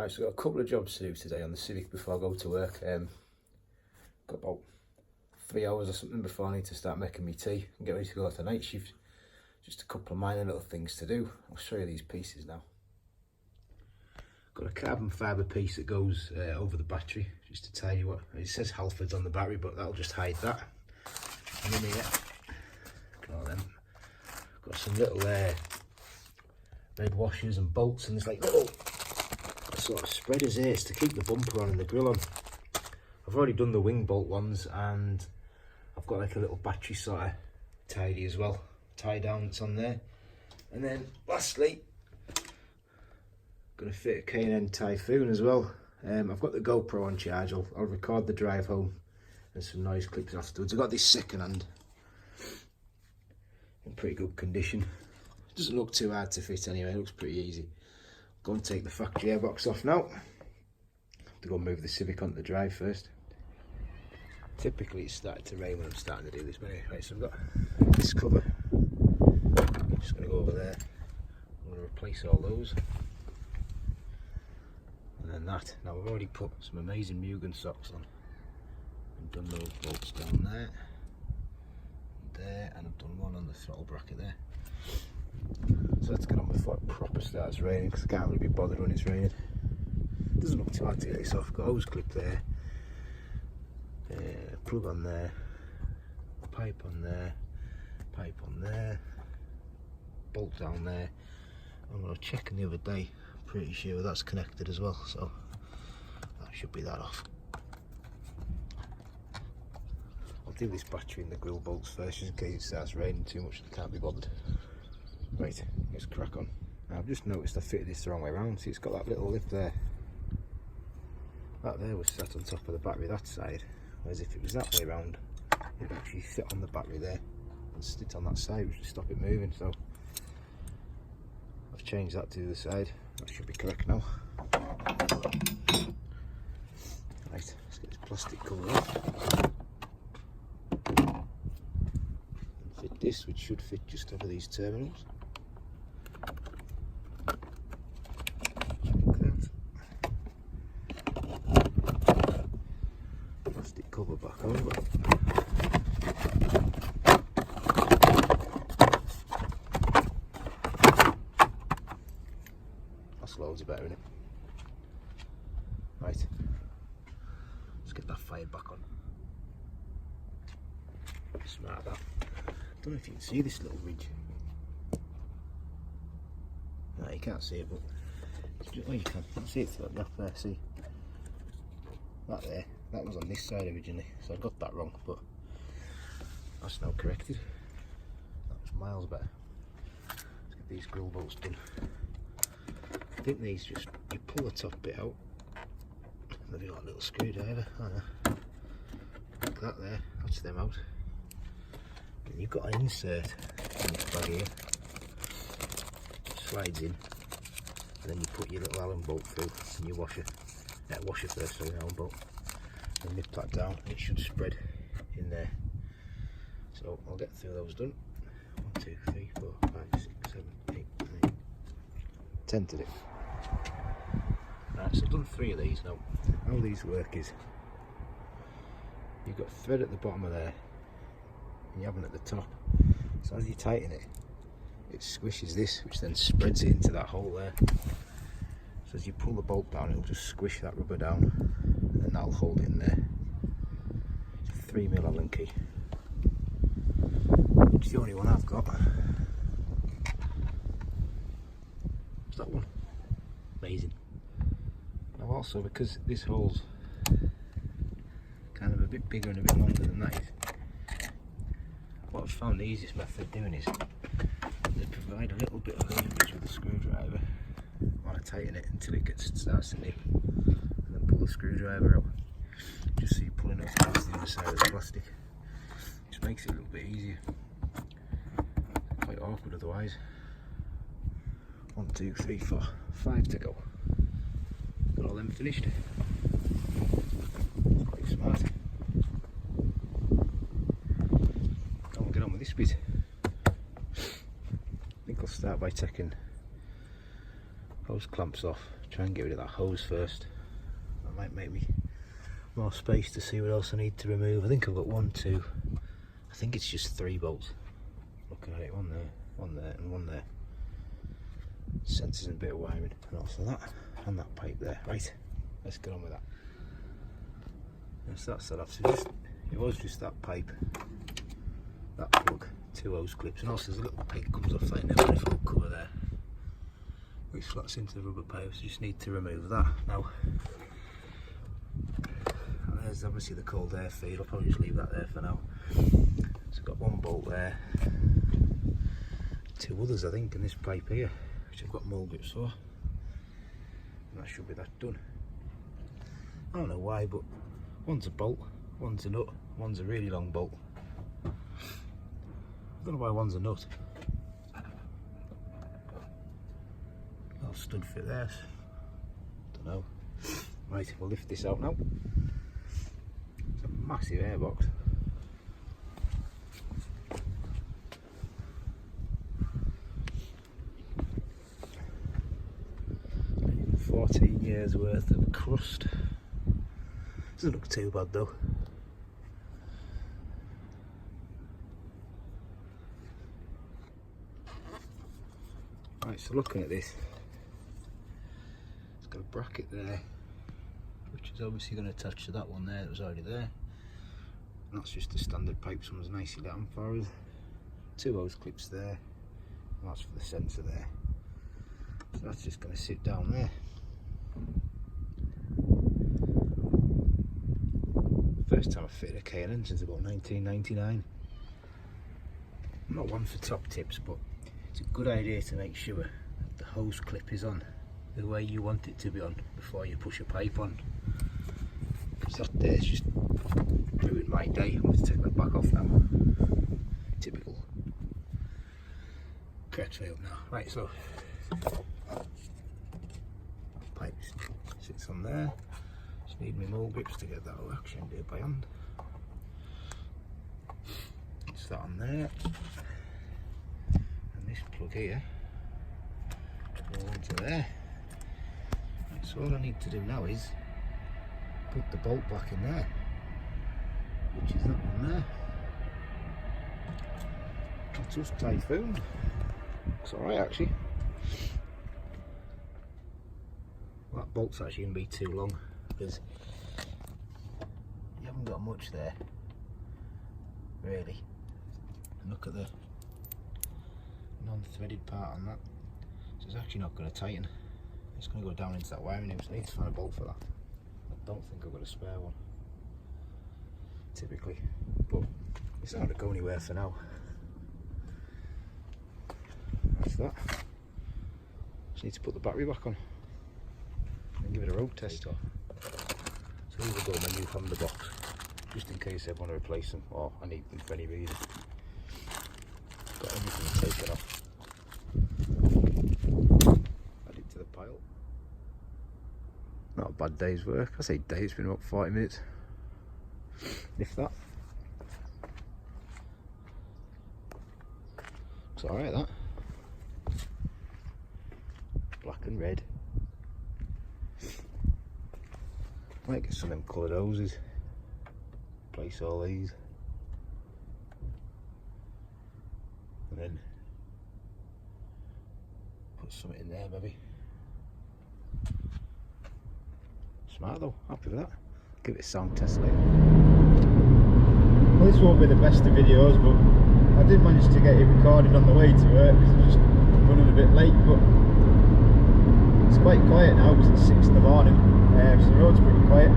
Right, so I've got a couple of jobs to do today on the Civic before I go to work. Got about 3 hours or something before I need to start making me tea and get ready to go to night shift. Just a couple of minor little things to do. I'll show you these pieces now. Got a carbon fibre piece that goes over the battery, just to tell you what, it says Halfords on the battery, but that'll just hide that. And in here, got some little red washers and bolts, and there's like little sort of spreaders here. It's to keep the bumper on and the grill on. I've already done the wing bolt ones, and I've got like a little battery sort of tidy as well, tie down that's on there. And then lastly, going to fit a K&N Typhoon as well. I've got the GoPro on charge. I'll record the drive home and some noise clips afterwards. I've got this second hand in pretty good condition. It doesn't look too hard to fit anyway, it looks pretty easy. Go and take the factory airbox off now. Have to go and move the Civic onto the drive first. Typically it's started to rain when I'm starting to do this, but anyway, right, so I've got this cover. I'm just going to go over there. I'm going to replace all those. And then that. Now I've already put some amazing Mugen socks on and done those bolts down there, and I've done one on the throttle bracket there. So let's get on before it proper starts raining, because I can't really be bothered when it's raining. It doesn't look too hard to get this off. Got a hose clip there, plug on there, pipe on there, pipe on there, bolt down there. I'm going to check the other day, I'm pretty sure that's connected as well, so that should be that off. I'll do this battery and the grill bolts first, just in case it starts raining too much and I can't be bothered. Right, let's crack on. Now, I've just noticed I fitted this the wrong way around. See, it's got that little lip there. That there was sat on top of the battery that side, whereas if it was that way around, it would actually sit on the battery there and sit on that side, which would stop it moving. So I've changed that to the other side. That should be correct now. Right, let's get this plastic cover off. Fit this, which should fit just over these terminals. Plastic cover back over. That's loads better, isn't it? Right, let's get that fired back on. Smart that. Don't know if you can see this little ridge. No, you can't see it, but oh, you can see it through that gap there. See that there? That was on this side originally, so I got that wrong, but that's now corrected. That was miles better. Let's get these grill bolts done. I think these just, you pull the top bit out, maybe like a little screwdriver, I don't know, like that there, that's them out. And you've got an insert in this bag here, slides in, and then you put your little Allen bolt through and your washer, washer first, sorry, Allen bolt, and nip that down, and it should spread in there. So I'll get through those done. 1, 2, 3, 4, 5, 6, 7, 8, 9, 10 to do. Right, so I've done 3 of these now. How these work is, you've got thread at the bottom of there, and you have one at the top. So as you tighten it, it squishes this, which then spreads it into that hole there. So as you pull the bolt down, it'll just squish that rubber down, and then that'll hold it in there. It's a 3mm Allen key, which is the only one I've got. It's that one. Amazing. Now also, because this hole's kind of a bit bigger and a bit longer than that, what I've found the easiest method of doing is to provide a little bit of leverage with a screwdriver while I tighten it until it starts to nip, and then pull the screwdriver out, just so you're pulling it past the inside of the plastic. Just makes it a little bit easier. Quite awkward otherwise. 1, 2, 3, 4, 5 to go. Got all them finished. Quite smart. Now we'll get on with this bit. I think I'll start by taking hose clamps off. Try and get rid of that hose first. That might make me more space to see what else I need to remove. I think I've got 1, 2, I think it's just 3 bolts. Looking at it, one there and one there. Sensors and a bit of wiring, and also that, and that pipe there. Right, let's get on with that. Yes, that's that off. So it was just that pipe, that plug, 2 hose clips, and also there's a little pipe that comes off that manifold cover there, which slots into the rubber pipe, so you just need to remove that. Now, there's obviously the cold air feed, I'll probably just leave that there for now. So I've got 1 bolt there, 2 others I think in this pipe here, which I've got mould grips for, and that should be that done. I don't know why, but one's a bolt, one's a nut, one's a really long bolt. I don't know why one's a nut. I'll stud fit there. Don't know. Right, we'll lift this out now. It's a massive airbox. And 14 years worth of crust. Doesn't look too bad though. Right, so looking at this, it's got a bracket there, which is obviously going to attach to that one there that was already there. And that's just a standard pipe, someone's nicely let on for us. 2 hose clips there, and that's for the sensor there. So that's just going to sit down there. First time I fitted a K&N since about 1999. I'm not one for top tips, but it's a good idea to make sure that the hose clip is on the way you want it to be on before you push a pipe on. Because that there's just ruined my day. I'm going to take that back off now. Typical. Correct failed now. Right, so pipe sits on there. Just need my mould grips to get that all action do by hand. It's that on there. And this plug here go onto there. Right, so all I need to do now is put the bolt back in there, which is that one there. It's just Typhoon. Looks alright actually. That bolt's actually going to be too long because you haven't got much there really. And look at the non-threaded part on that, so it's actually not going to tighten. It's going to go down into that wiring now, so I need to find a bolt for that. I don't think I've got a spare one typically, but it's not going to go anywhere for now. That's that. Just need to put the battery back on and give it a road test. So here we go, my new Honda box, just in case I want to replace them or I need them for any reason. Got everything taken off. Add it to the pile. Not a bad day's work. I say day, it's been about 40 minutes. If that. Looks alright that. Black and red. Might get some of them coloured hoses. Place all these. And then put something in there maybe. Smart though, happy with that. Give it a sound test later. Well, this won't be the best of videos, but I did manage to get it recorded on the way to work because I was just running a bit late, but it's quite quiet now because it's 6 in the morning, so the road's pretty quiet.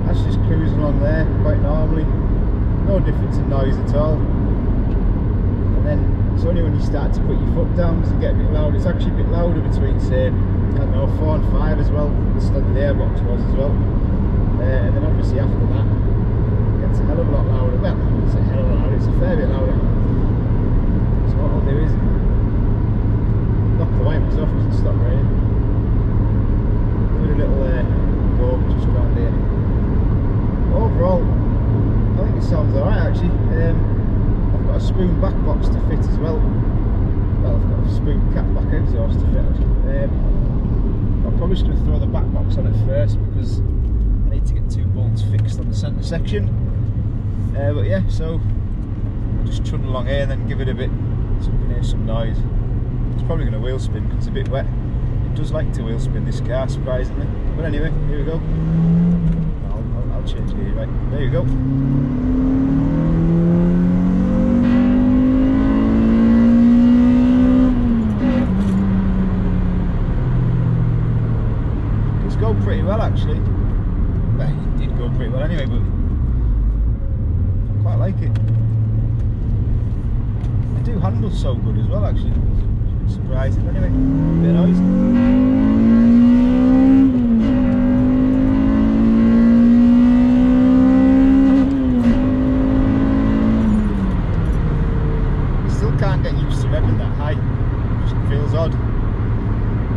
That's just cruising along there quite normally, no difference in noise at all. And then it's only when you start to put your foot down does it get a bit loud. It's actually a bit louder between, say, I don't know, 4 and 5 as well, the standard airbox was as well. And then obviously after that it gets a hell of a lot louder. Well, it's a hell of a lot louder, it's a fair bit louder. So what I'll do is knock the wipers off because it's stopped raining. Do a little go just around here. Overall, I think it sounds alright actually. I've got a spoon back box to fit as well, well, I've got a spook catback exhaust to fit. I'm probably just going to throw the back box on it first because I need to get 2 bolts fixed on the centre section. But yeah, so I'll just trundle along here and then give it a bit, so we can hear some noise. It's probably going to wheel spin because it's a bit wet. It does like to wheel spin, this car, surprisingly. But anyway, here we go. I'll change gear, right? There you go. Go pretty well actually. Well, it did go pretty well anyway, but I quite like it. They do handle so good as well actually. It's surprising anyway. Bit of noise. Still can't get used to revving that high. It just feels odd.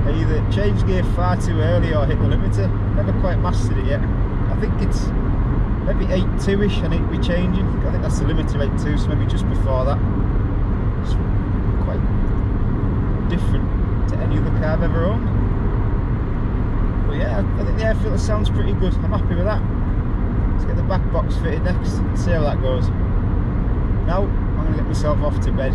I either changed gear far too early or hit the limiter. Never quite mastered it yet. I think it's maybe 8.2ish I need to be changing. I think that's the limiter, 8.2, so maybe just before that. It's quite different to any other car I've ever owned. But yeah, I think the air filter sounds pretty good. I'm happy with that. Let's get the back box fitted next and see how that goes. Now I'm going to get myself off to bed.